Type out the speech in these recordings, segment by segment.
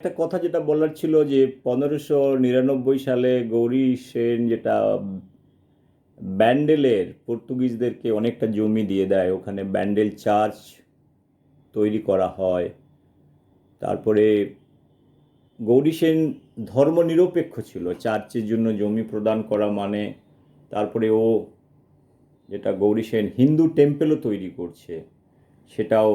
একটা কথা যেটা বলার ছিল যে 1599 সালে গৌরী সেন যেটা ব্যান্ডেলের পর্তুগিজদেরকে অনেকটা জমি দিয়ে দেয়, ওখানে ব্যান্ডেল চার্চ তৈরি করা হয়। তারপরে গৌরী সেন ধর্মনিরপেক্ষ ছিল, চার্চের জন্য জমি প্রদান করা মানে তারপরে ও যেটা গৌরী সেন হিন্দু টেম্পেলও তৈরি করছে, সেটাও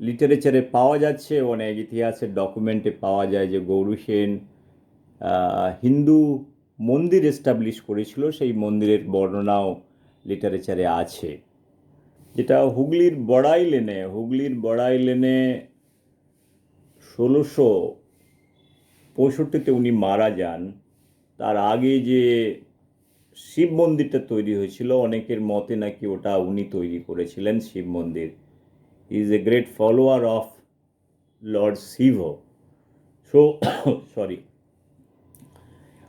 লিটারেচারে পাওয়া যাচ্ছে, অনেক ইতিহাসের ডকুমেন্টে পাওয়া যায় যে গৌরী সেন হিন্দু মন্দির এস্টাবলিশ করেছিল, সেই মন্দিরের বর্ণনাও লিটারেচারে আছে। যেটা হুগলির বড়াই লেনে 1665 উনি মারা যান। তার আগে যে শিব মন্দিরটা তৈরি হয়েছিল, অনেকের মতে নাকি ওটা উনি তৈরি করেছিলেন শিব মন্দির। Is a great follower of Lord Shiva. So sorry,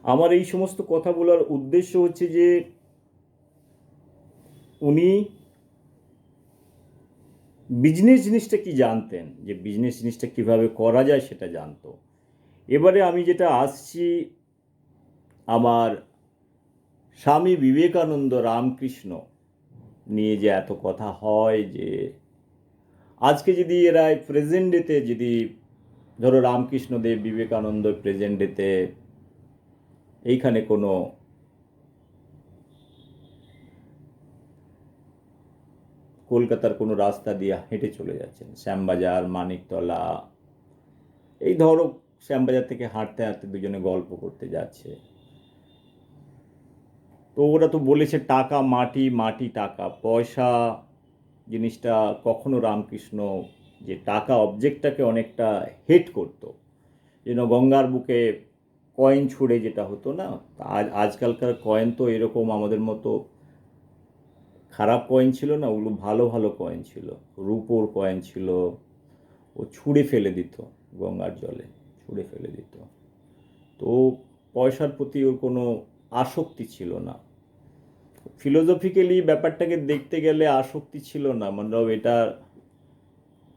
আমার এই সমস্ত কথা বলার উদ্দেশ্য হচ্ছে যে উনি বিজনেস জিনিসটা কি জানতেন, যে বিজনেস জিনিসটা কিভাবে করা যায় সেটা জানতো। এবারে আমি যেটা আসছি, আমার স্বামী বিবেকানন্দ রামকৃষ্ণ নিয়ে যে এত কথা হয়, যে আজকে যদি এরা প্রেজেন্ট ডেতে যদি ধরো রামকৃষ্ণদেব বিবেকানন্দ প্রেজেন্ট ডেতে এইখানে কোনো কলকাতার কোনো রাস্তা দিয়ে হেঁটে চলে যাচ্ছেন, শ্যামবাজার, মানিকতলা, এই ধরো শ্যামবাজার থেকে হাঁটতে হাঁটতে দুজনে গল্প করতে যাচ্ছে, তো ওরা তো বলেছে টাকা মাটি, মাটি টাকা, পয়সা জিনিসটা কখনো রামকৃষ্ণ যে টাকা অবজেক্টটাকে অনেকটা হেট করতো, যেন গঙ্গার বুকে কয়েন ছুঁড়ে যেটা হতো না, আজকালকার কয়েন তো এরকম আমাদের মতো খারাপ কয়েন ছিল না, ওগুলো ভালো ভালো কয়েন ছিল, রূপোর কয়েন ছিল, ও ছুঁড়ে ফেলে দিত, গঙ্গার জলে ছুঁড়ে ফেলে দিত। তো পয়সার প্রতি ওর কোনো আসক্তি ছিল না, ফিলোজফিক্যালি ব্যাপারটাকে দেখতে গেলে আসক্তি ছিল না, মানে এটা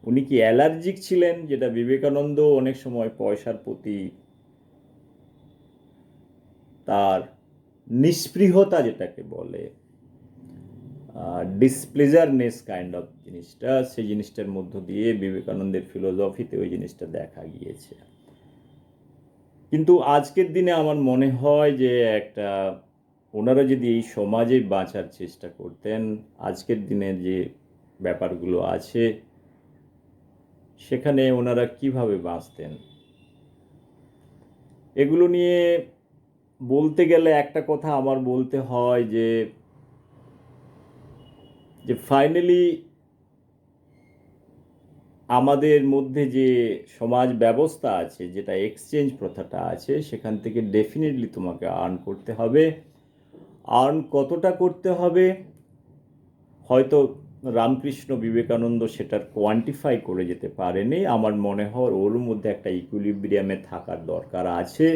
উনি কি অ্যালার্জিক ছিলেন, যেটা বিবেকানন্দ অনেক সময় পয়সার প্রতি তার নিস্পৃহতা যেটাকে বলে, ডিসপ্লেজারনেস কাইন্ড অফ জিনিসটা, সেই জিনিসটার মধ্য দিয়ে বিবেকানন্দের ফিলোসফিতে ওই জিনিসটা দেখা গিয়েছে। কিন্তু আজকের দিনে আমার মনে হয় যে একটা ওনারা যদি এই সমাজে বাঁচার চেষ্টা করতেন, আজকের দিনে যে ব্যাপারগুলো আছে সেখানে ওনারা কিভাবে বাঁচতেন, এগুলো নিয়ে বলতে গেলে একটা কথা আমার বলতে হয় যে যে ফাইনালি আমাদের মধ্যে যে সমাজ ব্যবস্থা আছে, যেটা এক্সচেঞ্জ প্রথাটা আছে, সেখান থেকে ডেফিনেটলি তোমাকে আর্ন করতে হবে। আর্ন কতটা করতে হবে হয়তো রামকৃষ্ণ বিবেকানন্দ সেটার কোয়ান্টিফাই করে যেতে পারেনি, আমার মনে হয় ওর মধ্যে একটা ইকুইলিব্রিয়ামে থাকার দরকার আছে।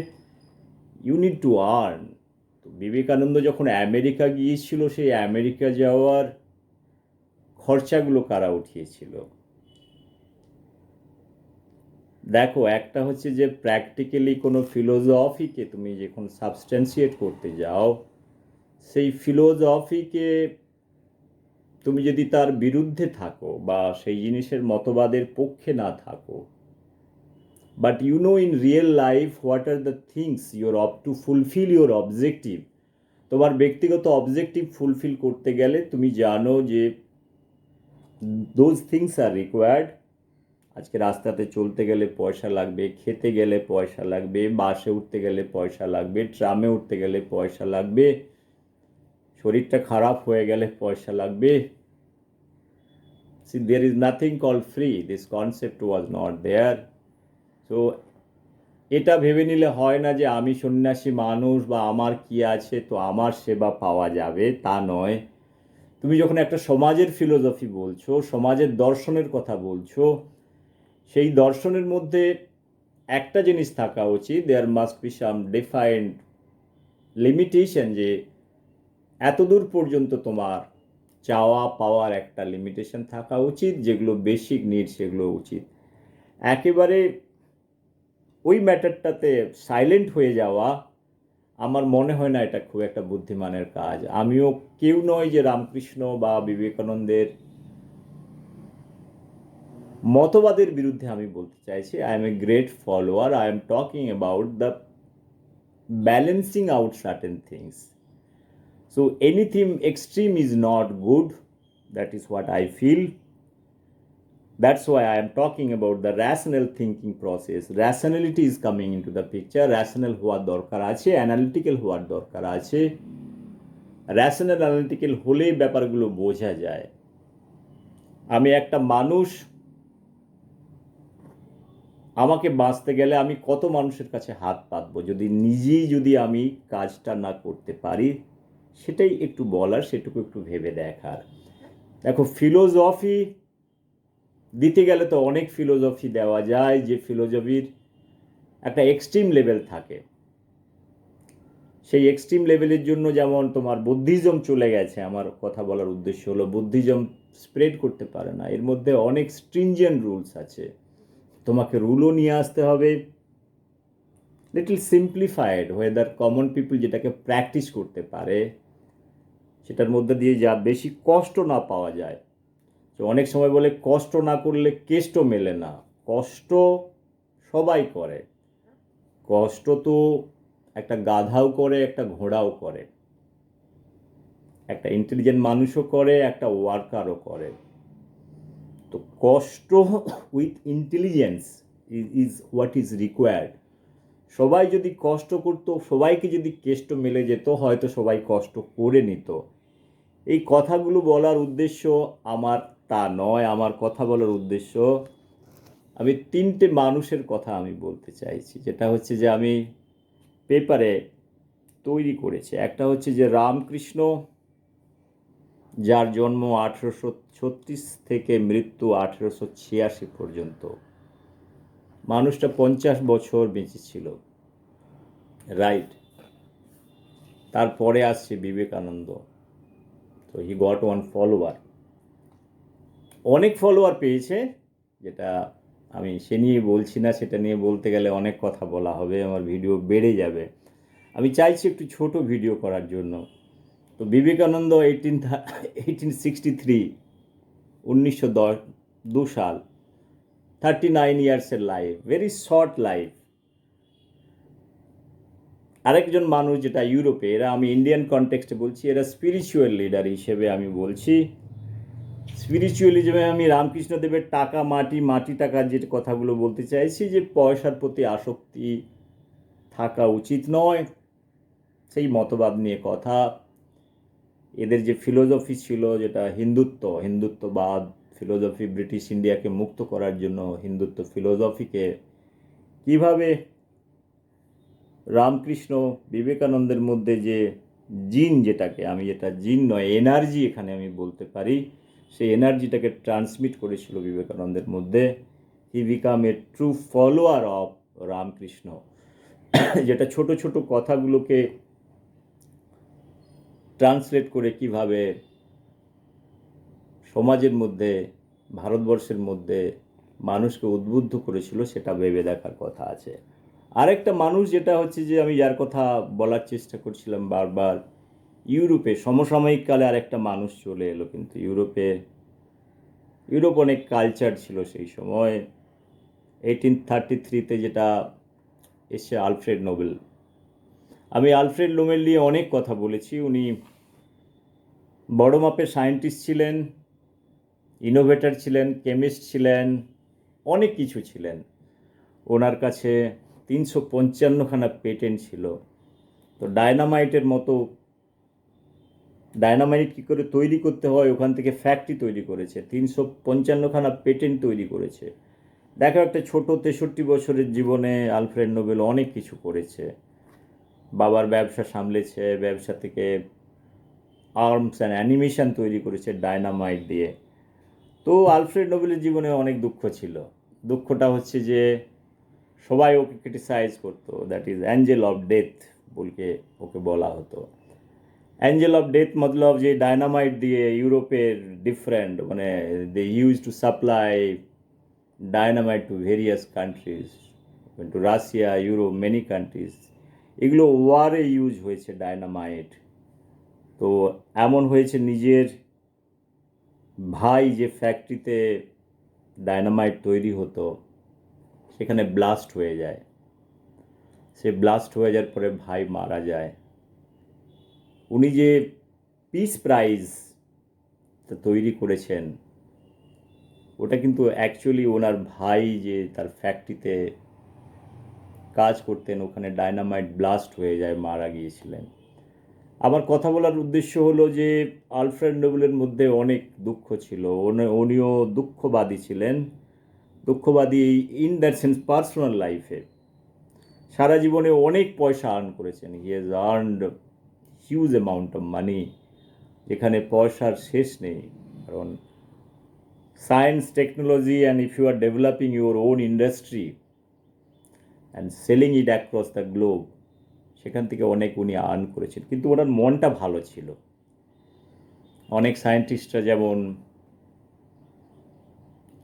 You need to earn. তো বিবেকানন্দ যখন আমেরিকা গিয়েছিল, সেই আমেরিকা যাওয়ার খরচাগুলো কারা উঠিয়েছিল? দেখো, একটা হচ্ছে যে প্র্যাকটিক্যালি কোনো ফিলোসফিকে তুমি যখন সাবস্ট্যান্সিয়েট করতে যাও, সেই ফিলোসফিকে তুমি যদি তার বিরুদ্ধে থাকো বা সেই জিনিসের মতবাদের পক্ষে না থাকো, but you know in real life what are the things you're up to fulfill your objective, তোমার ব্যক্তিগত অবজেক্টিভ ফুলফিল করতে গেলে তুমি জানো যে দোজ থিংস আর রিকোয়ার্ড। আজকে রাস্তাতে চলতে গেলে পয়সা লাগবে, খেতে গেলে পয়সা লাগবে, বাসে উঠতে গেলে পয়সা লাগবে, ট্রামে উঠতে গেলে পয়সা লাগবে, শরীরটা খারাপ হয়ে গেলে পয়সা লাগবে। See, there is nothing called free. This concept was not there. So এটা ভেবে নিলে হয় না যে আমি সন্ন্যাসী মানুষ বা আমার কি আছে তো আমার সেবা পাওয়া যাবে, তা নয়। তুমি যখন একটা সমাজের ফিলোসফি বলছো, সমাজের দর্শনের কথা বলছো, সেই দর্শনের মধ্যে একটা জিনিস থাকা উচিত, there must be some defined limitation, যে এতদূর পর্যন্ত তোমার চাওয়া পাওয়ার একটা লিমিটেশন থাকা উচিত, যেগুলো বেসিক নিড সেগুলো উচিত। একেবারে ওই ম্যাটারটাতে সাইলেন্ট হয়ে যাওয়া আমার মনে হয় না এটা খুব একটা বুদ্ধিমানের কাজ। আমিও কেউ নয় যে রামকৃষ্ণ বা বিবেকানন্দের মতবাদের বিরুদ্ধে আমি বলতে চাইছি। I am a great follower, I am talking about the balancing out certain things. So anything extreme is not good, that is what I feel. That's why I am talking about the rational thinking process. Rationality is coming into the picture. Rational হওয়ার দরকার আছে, analytical হওয়ার দরকার আছে। Rational analytical হলেই ব্যাপারগুলো বোঝা যায়। আমি একটা মানুষ, আমাকে বাঁচতে গেলে আমি কত মানুষের কাছে হাত পাতবো যদি আমি কাজটা না করতে পারি। সেটাই একটু বলার, সেটুকু একটু ভেবে দেখার। দেখো, ফিলোসফি দিতে গেলে তো অনেক ফিলোসফি দেওয়া যায়, যে ফিলোসফির একটা এক্সট্রিম লেভেল থাকে। সেই এক্সট্রিম লেভেলের জন্য যেমন তোমার বুদ্ধিজম চলে গেছে, আমার কথা বলার উদ্দেশ্য হলো বুদ্ধিজম স্প্রেড করতে পারে না, এর মধ্যে অনেক স্ট্রিনজেন্ট রুলস আছে। তোমাকে রুলও নিয়ে আসতে হবে, little simplified, weather common people যেটাকে প্র্যাকটিস করতে পারে, সেটার মধ্যে দিয়ে যা বেশি কষ্ট না পাওয়া যায়। তো অনেক সময় বলে কষ্ট না করলে কেষ্ট মেলে না। কষ্ট সবাই করে, কষ্ট তো একটা গাধাও করে, একটা ঘোড়াও করে, একটা ইন্টেলিজেন্ট মানুষও করে, একটা ওয়ার্কারও করে। তো কষ্ট with intelligence is what is required. সবাই যদি কষ্ট করতো, সবাইকে যদি কেষ্ট মেলে যেত, হয়তো সবাই কষ্ট করে নিত। এই কথাগুলো বলার উদ্দেশ্য আমার তা নয়। আমার কথা বলার উদ্দেশ্য, আমি তিনটে মানুষের কথা আমি বলতে চাইছি, যেটা হচ্ছে যে আমি পেপারে তৈরি করেছি। একটা হচ্ছে যে রামকৃষ্ণ, যার জন্ম 1836 থেকে মৃত্যু 1886 পর্যন্ত, মানুষটা 50 বছর বেঁচে ছিল, রাইট। তারপরে আসছে বিবেকানন্দ। তো হি গট ওয়ান ফলোয়ার, অনেক ফলোয়ার পেয়েছে, যেটা আমি সে নিয়ে বলছি না। সেটা নিয়ে বলতে গেলে অনেক কথা বলা হবে, আমার ভিডিও বেড়ে যাবে। আমি চাইছি একটু ছোট ভিডিও করার জন্য। তো বিবেকানন্দ 1863, 1902 সাল, 39 ইয়ার্সের লাইফ, ভেরি শর্ট লাইফ। আরেকজন মানুষ যেটা ইউরোপে, এরা আমি ইন্ডিয়ান কনটেক্সটে বলছি, এরা স্পিরিচুয়াল লিডার হিসেবে আমি বলছি। স্পিরিচুয়ালিজমে আমি রামকৃষ্ণদেবের টাকা মাটি, মাটি টাকা যে কথাগুলো বলতে চাইছি, যে পয়সার প্রতি আসক্তি থাকা উচিত নয়, সেই মতবাদ নিয়ে কথা। এদের যে ফিলোসফি ছিল, যেটা হিন্দুত্ববাদ ফিলোসফি, ব্রিটিশ ইন্ডিয়াকে মুক্ত করার জন্য হিন্দুত্ব ফিলোসফিকে কিভাবে রামকৃষ্ণ বিবেকানন্দের মধ্যে যে জিন, যেটাকে আমি, যেটা জিন নয় এনার্জি এখানে আমি বলতে পারি, সেই এনার্জিটাকে ট্রান্সমিট করেছিল বিবেকানন্দের মধ্যে। He became a true follower of Ramakrishna, যেটা ছোট ছোট কথাগুলোকে ট্রান্সলেট করে কিভাবে সমাজের মধ্যে, ভারতবর্ষের মধ্যে মানুষকে উদ্বুদ্ধ করেছিল, সেটা ভেবে দেখার কথা আছে। আরেকটা মানুষ যেটা হচ্ছে যে আমি যার কথা বলার চেষ্টা করছিলাম বারবার, ইউরোপে সমসাময়িককালে আরেকটা মানুষ চলে এলো, কিন্তু ইউরোপ অনেক কালচার ছিল সেই সময়। 1833-তে যেটা এসছে আলফ্রেড নোবেল। আমি আলফ্রেড নোবেল নিয়ে অনেক কথা বলেছি। উনি বড় মাপের সায়েন্টিস্ট ছিলেন, ইনোভেটর ছিলেন, কেমিস্ট ছিলেন, অনেক কিছু ছিলেন। ওনার কাছে 355খানা পেটেন্ট ছিল। তো ডায়নামাইটের মতো, ডায়নামাইট কী করে তৈরি করতে হয় ওখান থেকে ফ্যাক্টরি তৈরি করেছে, 355খানা পেটেন্ট তৈরি করেছে। দেখো, একটা ছোট 63 বছরের জীবনে আলফ্রেড নোবেল অনেক কিছু করেছে। বাবার ব্যবসা সামলেছে, ব্যবসা থেকে আর্মস অ্যান্ড অ্যানিমেশন তৈরি করেছে ডায়নামাইট দিয়ে। তো আলফ্রেড নোবেলের জীবনে অনেক দুঃখ ছিল। দুঃখটা হচ্ছে যে সবাই ওকে ক্রিটিসাইজ করতো, that is Angel of death বলকে ওকে বলা হতো। অ্যাঞ্জেল অফ ডেথ মতলব যে ডায়নামাইট দিয়ে ইউরোপের ডিফারেন্ট, মানে they use to supply dynamite to various countries, to Russia, Europe, many countries, এগুলো ওয়ারে ইউজ হয়েছে ডায়নামাইট। তো এমন হয়েছে নিজের ভাই যে ফ্যাক্টরিতে ডায়নামাইট তৈরি হতো সেখানে ব্লাস্ট হয়ে যায়। সে ব্লাস্ট হয়ে যাওয়ার পরে ভাই মারা যায়। উনি যে পিস প্রাইজ তৈরি করেছেন ওটা কিন্তু অ্যাকচুয়ালি ওনার ভাই যে তার ফ্যাক্টরিতে কাজ করতেন ওখানে ডায়নামাইট ব্লাস্ট হয়ে যায়, মারা গিয়েছিলেন। আমার কথা বলার উদ্দেশ্য হলো যে আলফ্রেড নোবেলের মধ্যে অনেক দুঃখ ছিল, উনিও দুঃখবাদী ছিলেন। দুঃখবাদী ইন দ্যাট সেন্স পার্সোনাল লাইফে সারা জীবনে অনেক পয়সা আর্ন করেছেন। He has earned huge amount of money, যেখানে পয়সার শেষ নেই। কারণ science, technology, and if you are developing your own industry and selling it across the globe, সেখান থেকে অনেক উনি আর্ন করেছেন। কিন্তু ওনার মনটা ভালো ছিল। অনেক সায়েন্টিস্টরা যেমন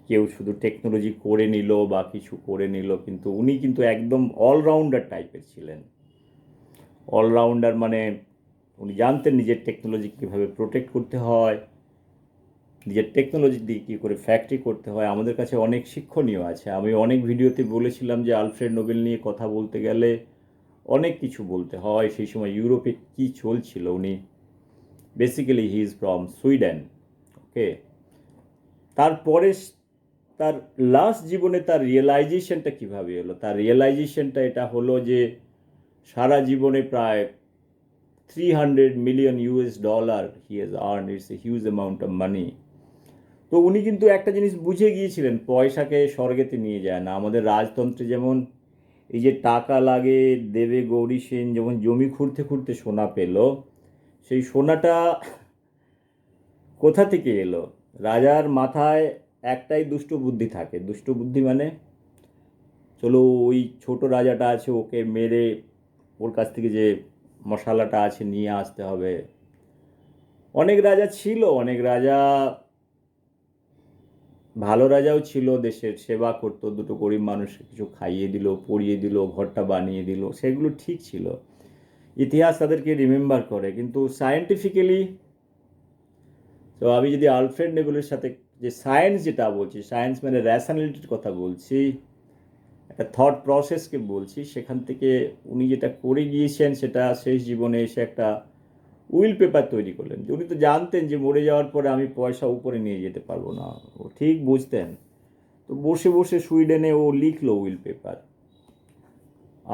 কেউ শুধু টেকনোলজি করে নিল বা কিছু করে নিল, কিন্তু উনি কিন্তু একদম অলরাউন্ডার টাইপের ছিলেন। অলরাউন্ডার মানে উনি জানতেন নিজের টেকনোলজি কীভাবে প্রোটেক্ট করতে হয়, নিজের টেকনোলজি দিয়ে কী করে ফ্যাক্টরি করতে হয়। আমাদের কাছে অনেক শিক্ষণীয় আছে। আমি অনেক ভিডিওতে বলেছিলাম যে আলফ্রেড নোবেল নিয়ে কথা বলতে গেলে অনেক কিছু বলতে হয়। সেই সময় ইউরোপে কী চলছিল, উনি basically he is from Sweden, okay. তারপরে তার লাস্ট জীবনে তার রিয়েলাইজেশনটা কীভাবে এলো, তার রিয়েলাইজেশনটা এটা হলো যে সারা জীবনে প্রায় $300 million he has earn, it's a huge amount of মানি। তো উনি কিন্তু একটা জিনিস বুঝে গিয়েছিলেন, পয়সাকে স্বর্গেতে নিয়ে যায় না। আমাদের রাজতন্ত্রে যেমন এই যে টাকা লাগে, দেবে গৌরী সেন যেমন জমি খুঁড়তে খুঁড়তে সোনা পেল, সেই সোনাটা কোথা থেকে এলো? রাজার মাথায় একটাই দুষ্ট বুদ্ধি থাকে। দুষ্ট বুদ্ধি মানে চলো ওই ছোট রাজাটা আছে ওকে মেরে ওর কাছ থেকে যে মশালাটা আছে নিয়ে আসতে হবে। অনেক রাজা ছিল, অনেক রাজা ভালো রাজাও ছিল, দেশের সেবা করতো, দুটো গরিব মানুষকে কিছু খাইয়ে দিল, পরিয়ে দিল, ঘরটা বানিয়ে দিল, সেগুলো ঠিক ছিল। ইতিহাস তাদেরকে রিমেম্বার করে। কিন্তু সায়েন্টিফিক্যালি, তো আমি যদি আলফ্রেড নোবেলের সাথে যে সায়েন্স যেটা বলছি, সায়েন্স মানে র্যাশনালিটির কথা বলছি, একটা থট প্রসেসকে বলছি, সেখান থেকে উনি যেটা করে গিয়েছেন সেটা শেষ জীবনে এসে একটা উইল পেপার তৈরি করলেন। উনি তো জানতেন যে মরে যাওয়ার পরে আমি পয়সা উপরে নিয়ে যেতে পারবো না, ও ঠিক বুঝতেন। তো বসে বসে সুইডেনে ও লিখলো উইল পেপার।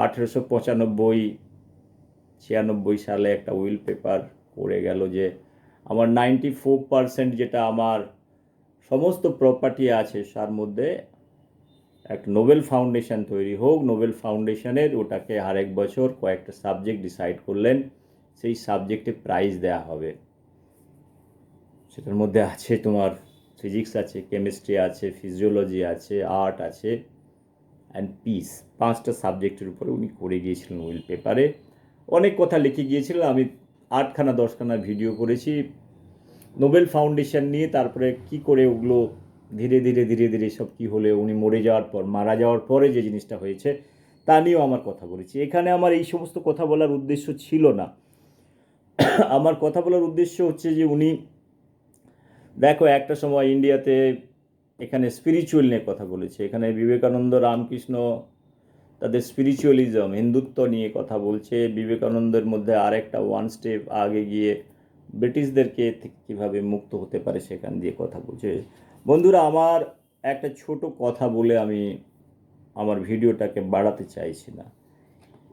1895-96 সালে একটা উইল পেপার করে গেল যে আমার 94% যেটা আমার সমস্ত প্রপার্টি আছে তার মধ্যে একটা নোবেল ফাউন্ডেশন তৈরি হোক। নোবেল ফাউন্ডেশনের ওটাকে আরেক বছর কয়েকটা সাবজেক্ট ডিসাইড করলেন, সেই সাবজেক্টে প্রাইজ দেওয়া হবে। সেটার মধ্যে আছে তোমার ফিজিক্স আছে, কেমিস্ট্রি আছে, ফিজিওলজি আছে, আর্ট আছে, অ্যান্ড পিস। 5টা সাবজেক্টের উপরে উনি করে গিয়েছিলেন উইল পেপারে। অনেক কথা লিখে গিয়েছিলেন। আমি 8খানা 10খানা ভিডিও করেছি নোবেল ফাউন্ডেশন নিয়ে। তারপরে কি করে ওগুলো ধীরে ধীরে ধীরে ধীরে সব কী হলে উনি মরে যাওয়ার পর, মারা যাওয়ার পরে যে জিনিসটা হয়েছে তা নিয়েও আমার কথা বলেছি। এখানে আমার এই সমস্ত কথা বলার উদ্দেশ্য ছিল না। আমার কথা বলার উদ্দেশ্য হচ্ছে যে উনি, দেখো একটা সময় ইন্ডিয়াতে এখানে স্পিরিচুয়াল নিয়ে কথা বলেছে। এখানে বিবেকানন্দ, রামকৃষ্ণ তাদের স্পিরিচুয়ালিজম, হিন্দুত্ব নিয়ে কথা বলছে। বিবেকানন্দের মধ্যে আরেকটা ওয়ান স্টেপ আগে গিয়ে ব্রিটিশদেরকে কীভাবে মুক্ত হতে পারে সেখান দিয়ে কথা বলছে। বন্ধুরা, আমার একটা ছোট কথা বলে আমি আমার ভিডিওটাকে বাড়াতে চাইছি না।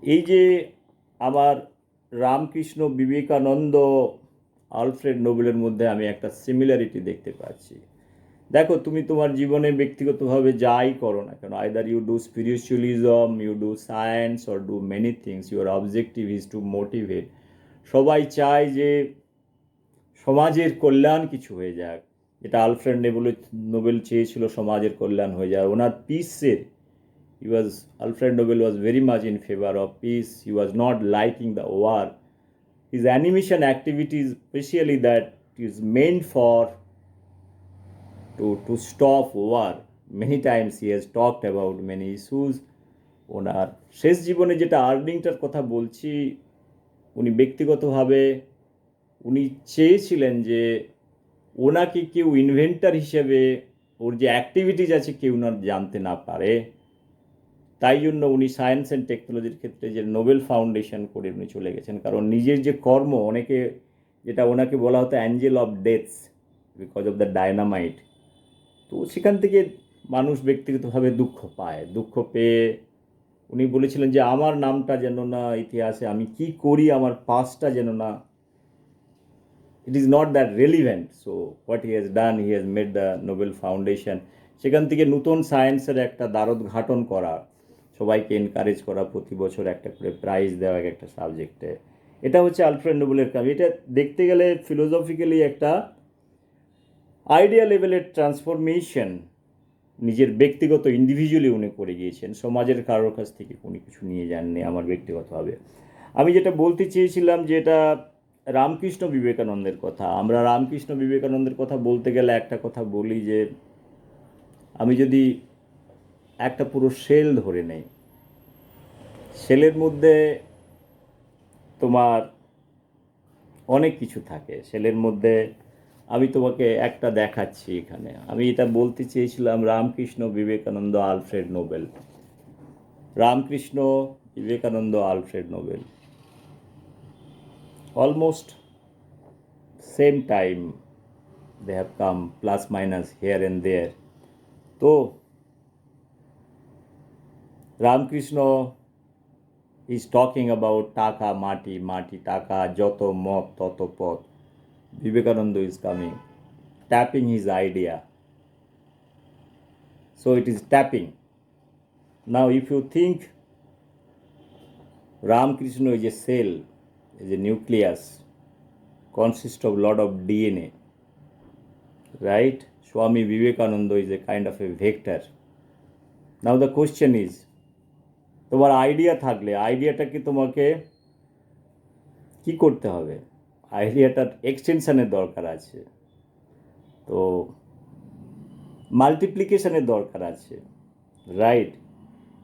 এই যে আমার রামকৃষ্ণ, বিবেকানন্দ, আলফ্রেড নোবেলের মধ্যে আমি একটা সিমিলারিটি দেখতে পাচ্ছি। দেখো, তুমি তোমার জীবনে ব্যক্তিগতভাবে যাই করো না কেন, either you do spiritualism, you do science, or do many things, your objective is to motivate. সবাই চায় যে সমাজের কল্যাণ কিছু হয়ে যাক। এটা আলফ্রেড নোবেল চেয়েছিল সমাজের কল্যাণ হয়ে যায়। ওনার পিসের Alfred Nobel was very much in favor of peace. He was not liking the war. His animation activities, especially that is meant for to stop war. Many times he has talked about many issues. ওনার শেষ জীবনে যেটা আর্নিংটার কথা বলছি, উনি ব্যক্তিগতভাবে উনি চেয়েছিলেন যে ওনাকে কেউ ইনভেন্টার হিসেবে ওর যে অ্যাক্টিভিটিজ আছে কেউ না জানতে না পারে, তাই জন্য উনি সায়েন্স অ্যান্ড টেকনোলজির ক্ষেত্রে যে নোবেল ফাউন্ডেশন করে উনি চলে গেছেন। কারণ নিজের যে কর্ম, অনেকে যেটা ওনাকে বলা হতো Angel of deaths because of the dynamite, তো সেখান থেকে মানুষ ব্যক্তিগতভাবে দুঃখ পায়। দুঃখ পেয়ে উনি বলেছিলেন যে আমার নামটা যেন না ইতিহাসে, আমি কি করি আমার পাস্টটা যেন না, it is not that relevant. So what he has done, he has made the Nobel Foundation. সেখান থেকে নতুন সায়েন্সের একটা দ্বারোদ্ঘাটন করা, সবাইকে এনকারেজ করা, প্রতি বছর একটা করে প্রাইজ দেওয়া একটা সাবজেক্টে, এটা হচ্ছে আলফ্রেড নোবেলের কাজ। এটা দেখতে গেলে ফিলোসফিক্যালি একটা আইডিয়া লেভেলের ট্রান্সফরমেশন নিজের ব্যক্তিগত ইন্ডিভিজুয়ালি উনি করে গিয়েছেন, সমাজের কারোর কাছ থেকে উনি কিছু নিয়ে যাননি। আমার ব্যক্তিগতভাবে আমি যেটা বলতে চেয়েছিলাম যে এটা রামকৃষ্ণ বিবেকানন্দের কথা। আমরা রামকৃষ্ণ বিবেকানন্দের কথা বলতে গেলে একটা কথা বলি যে আমি যদি একটা পুরো সেল ধরে নেই, সেলের মধ্যে তোমার অনেক কিছু থাকে। সেলের মধ্যে আমি তোমাকে একটা দেখাচ্ছি এখানে। আমি এটা বলতে চেয়েছিলাম Ramakrishna Vivekananda Alfred Nobel, Ramakrishna Vivekananda Alfred Nobel, almost same time they have come, plus minus here and there. তো রামকৃষ্ণ is talking about টাকা মাটি, মাটি টাকা, যত মত তত পথ. Vivekananda is coming, tapping his idea. So it is tapping. Now if you think Ramakrishna is a cell, is a nucleus, consists of lot of DNA, right? Swami Vivekananda is a kind of a vector. Now the question is, তোমার idea থাকলে আইডিয়াটাকে তোমাকে কি করতে হবে? আইডিয়াটার এক্সটেনশনের দরকার আছে, তো মাল্টিপ্লিকেশনের দরকার আছে, রাইট?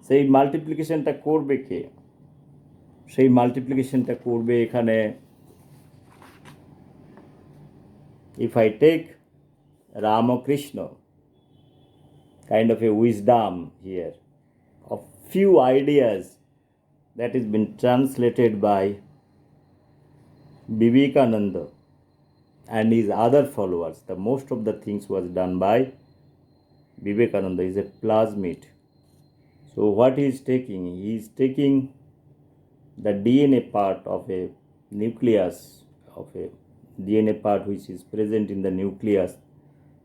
সেই মাল্টিপ্লিকেশনটা করবে কে? সেই মাল্টিপ্লিকেশনটা করবে এখানে, if I take Ramakrishna, kind of a wisdom here, of few ideas that has been translated by Vivekananda and his other followers. The most of the things was done by Vivekananda. Is a plasmid. So what he is taking? He is taking the DNA part of a nucleus, of a DNA part which is present in the nucleus,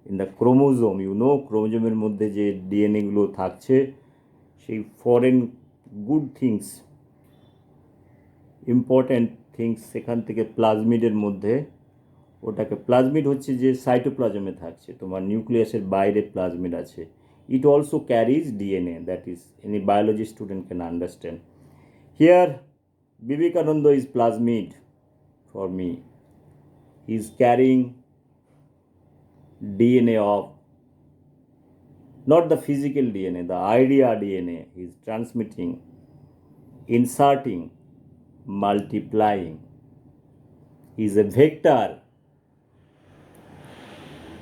in the chromosome. You know, ক্রোমোজোমের মধ্যে যে DNA গুলো থাকছে, সেই foreign good things, important things সেখান থেকে প্লাজমিডের মধ্যে, ওটাকে প্লাজমিড হচ্ছে যে সাইটোপ্লাজমে থাকছে, তোমার নিউক্লিয়াসের বাইরে প্লাজমিড আছে। It also carries DNA, that is any biology student can understand. Here Vivekananda is plasmid for me. He is carrying DNA of, not the physical DNA, the idea DNA. He is transmitting, inserting, multiplying. He is a vector.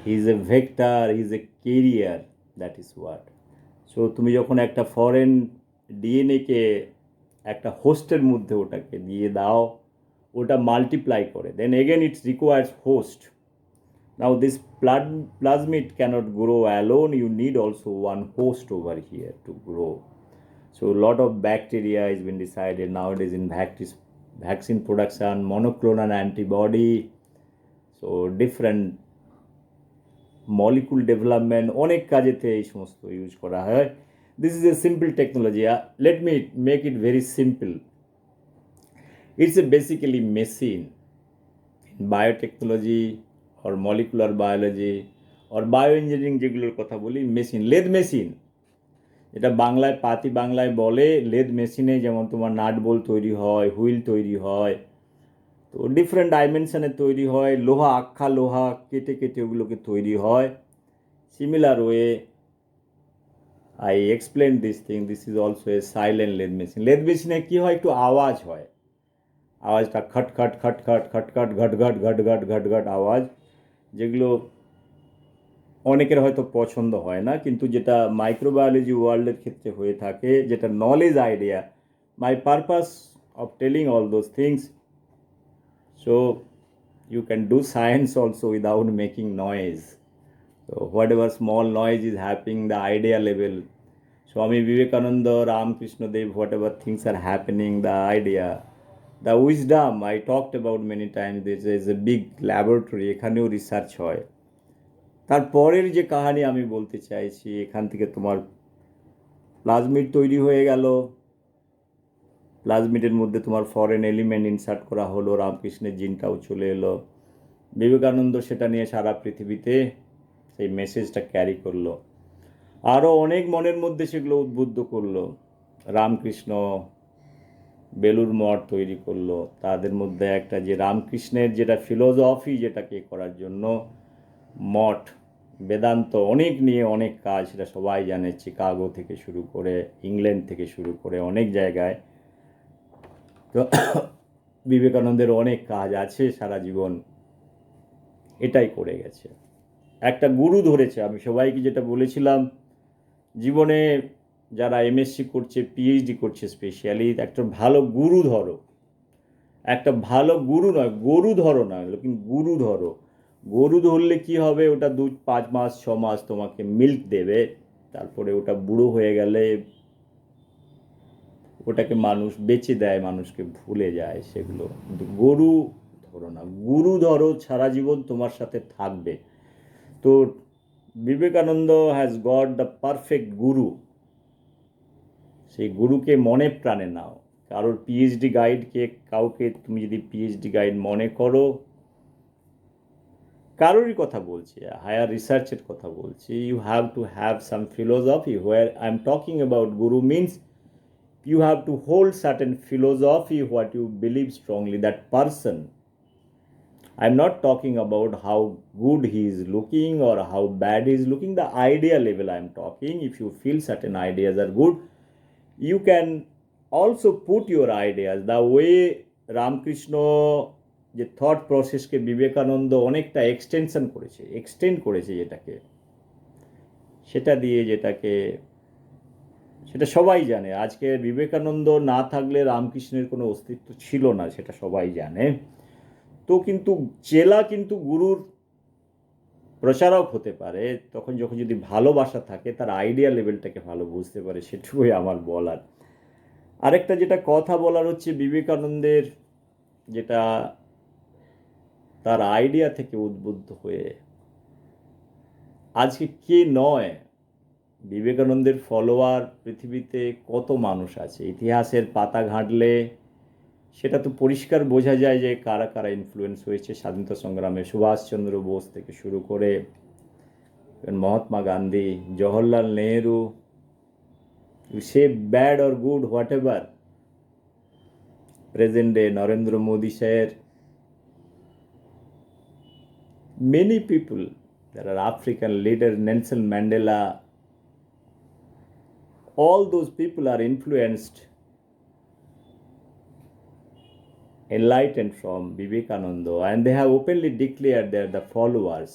He is a vector, he is a carrier, that is what. So তুমি যখন একটা foreign ডিএনএকে একটা হোস্টের মধ্যে ওটাকে দিয়ে দাও, ওটা multiply করে, then again its requires host. Now this plasmid cannot grow alone, you need also one host over here to grow. So a lot of bacteria has been decided nowadays in vaccine production, monoclonal antibody, so different molecule development, অনেক কাজেতে এই সমস্ত use করা হয়। This is a simple technology. Let me make it very simple. It's a basically machine. In biotechnology or molecular biology or bioengineering যেগুলোর কথা বলি, machine, lathe machine, এটা বাংলায় পাতি বাংলায় বলে লেদ মেশিনে যেমন তোমার নাট বোল্ট তৈরি হয়, হুইল তৈরি হয়, তো ডিফারেন্ট ডাইমেনশনে তৈরি হয়, লোহা আক্ষা লোহা কেটে কেটে ওগুলোকে তৈরি হয়। Similar way I explained this thing. This is also a silent lathe machine. লেথ মেশিনে কি হয়, একটু আওয়াজ হয়, আওয়াজটা খটখট খটখট খটখট ঘটঘট ঘটঘট ঘটঘট আওয়াজ, যেগুলো অনেকের হয়তো পছন্দ হয় না, কিন্তু যেটা মাইক্রোবায়োলজি ওয়ার্ল্ডের ক্ষেত্রে হয়ে থাকে, যেটা knowledge idea, my purpose of telling all those things, so you can do science also without making noise. So whatever small noise is happening, the idea level, Swami Vivekananda, Ramakrishna Dev, whatever things are happening, the idea, the wisdom I talked about many times, there is a big laboratory, এখানেও research হয়. তারপরের যে কাহিনী আমি বলতে চাইছি, এখান থেকে তোমার প্লাজমিড তৈরি হয়ে গেল, প্লাজমিডের মধ্যে তোমার ফরেন এলিমেন্ট ইনসার্ট করা হলো, রামকৃষ্ণের জিনটাও চলে এলো, বিবেকানন্দ সেটা নিয়ে সারা পৃথিবীতে সেই মেসেজটা ক্যারি করলো, আরও অনেক মনের মধ্যে সেগুলো উদ্বুদ্ধ করলো, রামকৃষ্ণ বেলুর মঠ তৈরি করলো, তাদের মধ্যে একটা যে রামকৃষ্ণের যেটা ফিলোসফি, যেটাকে করার জন্য মঠ, বেদান্ত অনেক নিয়ে অনেক কাজ, সেটা সবাই জানে, চিকাগো থেকে শুরু করে ইংল্যান্ড থেকে শুরু করে অনেক জায়গায়, তো বিবেকানন্দের অনেক কাজ আছে সারা জীবন, এটাই করে গেছে, একটা গুরু ধরেছে. আমি সবাইকে যেটা বলেছিলাম, জীবনে যারা এমএসসি করছে, পিএইচডি করছে, স্পেশালি একটা ভালো গুরু ধরো, একটা ভালো গুরু নয়, গরু ধরো না, কিন্তু গুরু ধরো. গরু ধরলে কি হবে, ওটা 5 মাস 6 মাস তোমাকে মিল্ক দেবে, তারপরে ওটা বুড়ো হয়ে গেলে ওটাকে মানুষ বেচে দেয়, মানুষকে ভুলে যায় সেগুলো. কিন্তু গরু ধরো না, গুরু ধরো, সারা জীবন তোমার সাথে থাকবে. তো Vivekananda has got the perfect গুরু, সেই গুরুকে মনে প্রাণে নাও. কারোর পিএইচডি গাইডকে, কাউকে তুমি যদি পিএইচডি গাইড মনে করো, কারোরই কথা বলছি, হায়ার রিসার্চের কথা বলছি, you have to have some philosophy. Where I am talking about guru means you have to hold certain philosophy, what you believe strongly, that person. I'm not talking about how good he is looking or how bad he is looking, the idea level I'm talking. If you feel certain ideas are good, you can also put your ideas the way Ramakrishna যে thought প্রসেসকে Vivekananda অনেকটা extend করেছে যেটাকে, সেটা দিয়ে যেটাকে, সেটা সবাই জানে. আজকে বিবেকানন্দ না থাকলে রামকৃষ্ণের কোনো অস্তিত্ব ছিল না, সেটা সবাই জানে. তো কিন্তু চেলা কিন্তু গুরুর প্রচারক হতে পারে তখন যখন যদি ভালোবাসা থাকে, তার আইডিয়া লেভেলটাকে ভালো বুঝতে পারে, সেটুকুই আমার বলার. আরেকটা যেটা কথা বলার হচ্ছে, বিবেকানন্দের যেটা তার আইডিয়া থেকে উদ্বুদ্ধ হয়ে আজকে কে নয়, বিবেকানন্দের ফলোয়ার পৃথিবীতে কত মানুষ আছে, ইতিহাসের পাতা ঘাঁটলে সেটা তো পরিষ্কার বোঝা যায় যে কারা কারা ইনফ্লুয়েন্স হয়েছে স্বাধীনতা সংগ্রামে. সুভাষচন্দ্র বোস থেকে শুরু করে Mahatma Gandhi, Jawaharlal Nehru, you say bad or good whatever, present day Narendra Modi sir, many people, there are African leaders, Nelson Mandela, all those people are influenced, enlightened from Vivekananda, and they have openly declared they are the followers.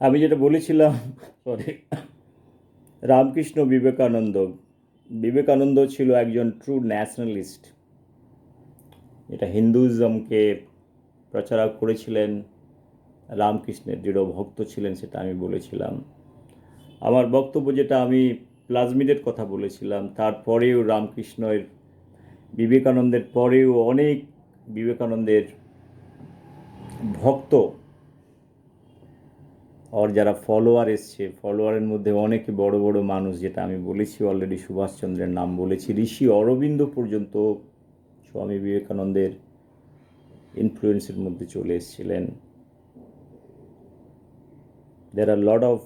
আমি যেটা বলেছিলাম, sorry, Ramakrishna Vivekananda ছিল একজন true nationalist, এটা হিন্দুইজমকে প্রচারক করেছিলেন, রামকৃষ্ণের দৃঢ় ভক্ত ছিলেন, সেটা আমি বলেছিলাম. আমার বক্তব্য যেটা আমি প্লাজমিডের কথা বলেছিলাম, তারপরেও রামকৃষ্ণের, বিবেকানন্দের পরেও অনেক বিবেকানন্দের ভক্ত আর যারা ফলোয়ার এসছে, ফলোয়ারের মধ্যে অনেকে বড় বড় মানুষ, যেটা আমি বলেছি অলরেডি, সুভাষচন্দ্রের নাম বলেছি, ঋষি অরবিন্দ পর্যন্ত স্বামী বিবেকানন্দের ইনফ্লুয়েন্সের মধ্যে চলে এসেছিলেন. দের আর লট অফ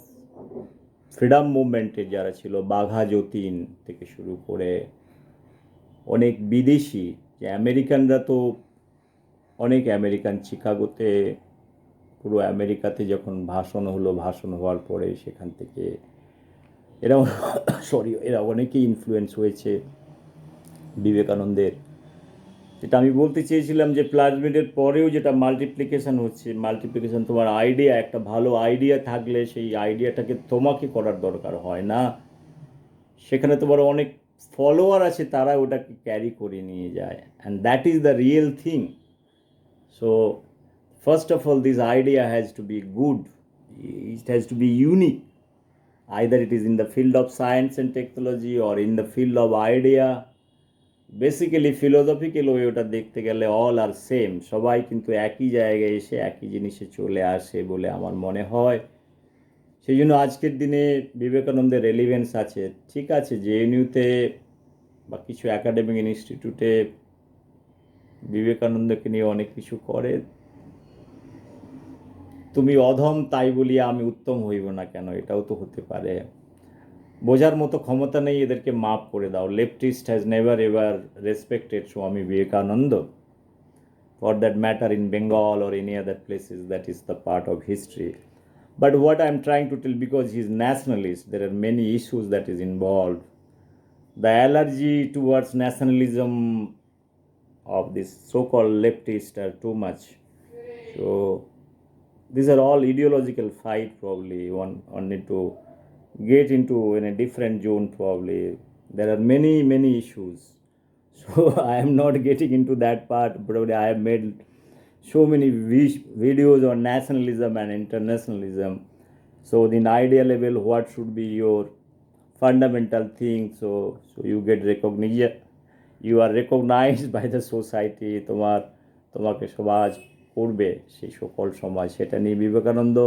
ফ্রিডম মুভমেন্টের যারা ছিল, বাঘা যতীন থেকে শুরু করে অনেক বিদেশি, যে আমেরিকানরা তো অনেক আমেরিকান, চিকাগোতে পুরো আমেরিকাতে যখন ভাষণ হওয়ার পরে সেখান থেকে এরা এরা অনেকেই ইনফ্লুয়েন্স হয়েছে বিবেকানন্দের। যেটা আমি বলতে চেয়েছিলাম যে প্লাজমিডের পরেও যেটা মাল্টিপ্লিকেশন হচ্ছে, মাল্টিপ্লিকেশন তোমার আইডিয়া, একটা ভালো আইডিয়া থাকলে সেই আইডিয়াটাকে তোমাকে করার দরকার হয় না, সেখানে তোমার অনেক ফলোয়ার আছে, তারা ওটাকে ক্যারি করে নিয়ে যায়, and that is the real thing. So first of all this idea has to be good, it has to be unique, either it is in the field of science and technology or in the field of idea। Basically philosophical way ওটা দেখতে গেলে all আর same, সবাই কিন্তু একই জায়গায় এসে একই জিনিসে চলে আসে বলে আমার মনে হয়। সেই জন্য আজকের দিনে বিবেকানন্দের রেলিভেন্স আছে। ঠিক আছে, জেএনইউতে বা কিছু একাডেমিক ইনস্টিটিউটে বিবেকানন্দকে নিয়ে অনেক কিছু করে, তুমি অধম তাই বলিয়া আমি উত্তম হইব না কেন, এটাও তো হতে পারে। বোঝার মতো ক্ষমতা নেই, এদেরকে মাফ করে দাও। Leftist has never ever respected Swami Vivekananda, for that matter in Bengal or any other places, that is the part of history. But what I am trying to tell, because he is nationalist, there are many issues that is involved. The allergy towards nationalism of this so-called leftist are too much. So these are all ideological fight. Probably one need to get into in a different zone. Probably there are many issues. So I am not getting into that part. Probably I have made so many videos on nationalism and internationalism. So in idea level, what should be your fundamental thing, so you get recognition, you are recognized by the society, তোমাকে সমাজ করবে, সেই সকল সমাজ, সেটা নিয়ে Vivekananda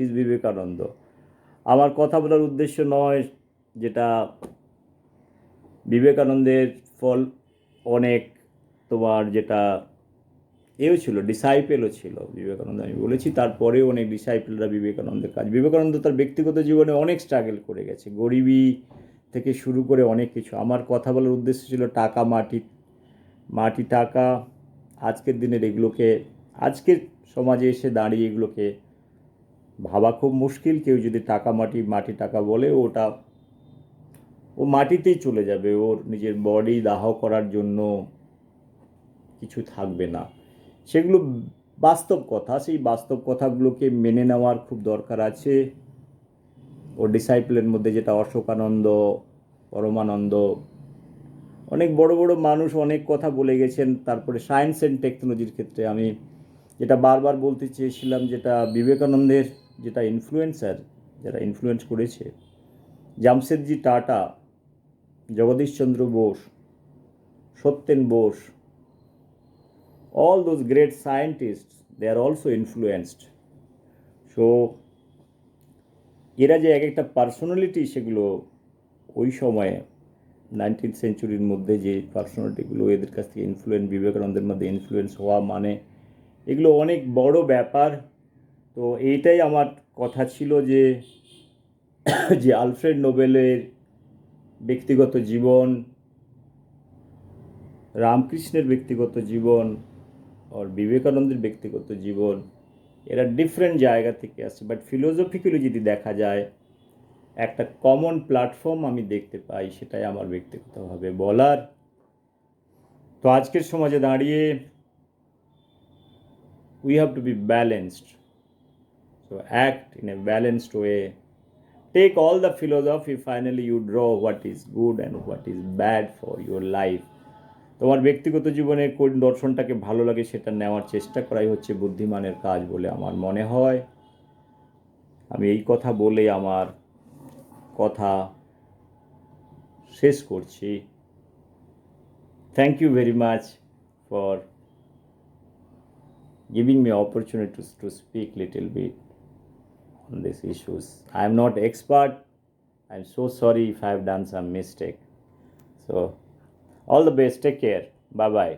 is Vivekananda. আমার কথা বলার উদ্দেশ্য নয়, যেটা বিবেকানন্দের ফল অনেক তোমার যেটা এও ছিল, ডিসাইপেলও ছিল বিবেকানন্দ, আমি বলেছি তারপরেও অনেক ডিসাইপেলরা বিবেকানন্দের কাজ, বিবেকানন্দ তার ব্যক্তিগত জীবনে অনেক স্ট্রাগল করে গেছে, গরিবি থেকে শুরু করে অনেক কিছু। আমার কথা বলার উদ্দেশ্য ছিল টাকা মাটি টাকা, আজকের দিনের এগুলোকে, আজকের সমাজে এসে দাঁড়িয়ে এগুলোকে ভাবা খুব মুশকিল। কেউ যদি টাকা মাটি টাকা বলে, ও মাটিতেই চলে যাবে, ওর নিজের বডি দাহ করার জন্য কিছু থাকবে না। সেগুলো বাস্তব কথা, সেই বাস্তব কথাগুলোকে মেনে নেওয়ার খুব দরকার আছে। ও ডিসাইপলের মধ্যে যেটা অশোকানন্দ, পরমানন্দ, অনেক বড় বড় মানুষ অনেক কথা বলে গেছেন। তারপরে সায়েন্স অ্যান্ড টেকনোলজির ক্ষেত্রে আমি যেটা বারবার বলতে চেয়েছিলাম, যেটা বিবেকানন্দের যেটা ইনফ্লুয়েন্সার, যারা ইনফ্লুয়েন্স করেছে, Jamshedji Tata, Jagadish Chandra Bose, Satyen Bose, all those great scientists, they are also influenced. So এরা যে এক একটা পার্সোনালিটি, সেগুলো ওই সময়ে 19th সেঞ্চুরির মধ্যে যে পার্সোনালিটিগুলো এদের কাছ থেকে বিবেকানন্দের মধ্যে ইনফ্লুয়েন্স হওয়া, মানে এগুলো অনেক বড় ব্যাপার। তো এইটাই আমার কথা ছিল, যে আলফ্রেড নোবেলের ব্যক্তিগত জীবন, রামকৃষ্ণের ব্যক্তিগত জীবন আর বিবেকানন্দের ব্যক্তিগত জীবন, এরা ডিফারেন্ট জায়গা থেকে আসছে, বাট ফিলোসফিক্যালি যদি দেখা যায় একটা কমন প্ল্যাটফর্ম আমি দেখতে পাই, সেটাই আমার ব্যক্তিগতভাবে বলার। তো আজকের সমাজে দাঁড়িয়ে we have to be balanced, so act in a balanced way, take all the philosophy, finally you draw what is good and what is bad for your life. তোমার ব্যক্তিগত জীবনে কোন দর্শনটাকে ভালো লাগে সেটা নেওয়ার চেষ্টা করাই হচ্ছে বুদ্ধিমানের কাজ বলে আমার মনে হয়। আমি এই কথা বলে আমার কথা শেষ করছি। Thank you very much for giving me opportunity to speak little bit on these issues. I am not expert. I am so sorry if I have done some mistake. So all the best. Take care. Bye bye.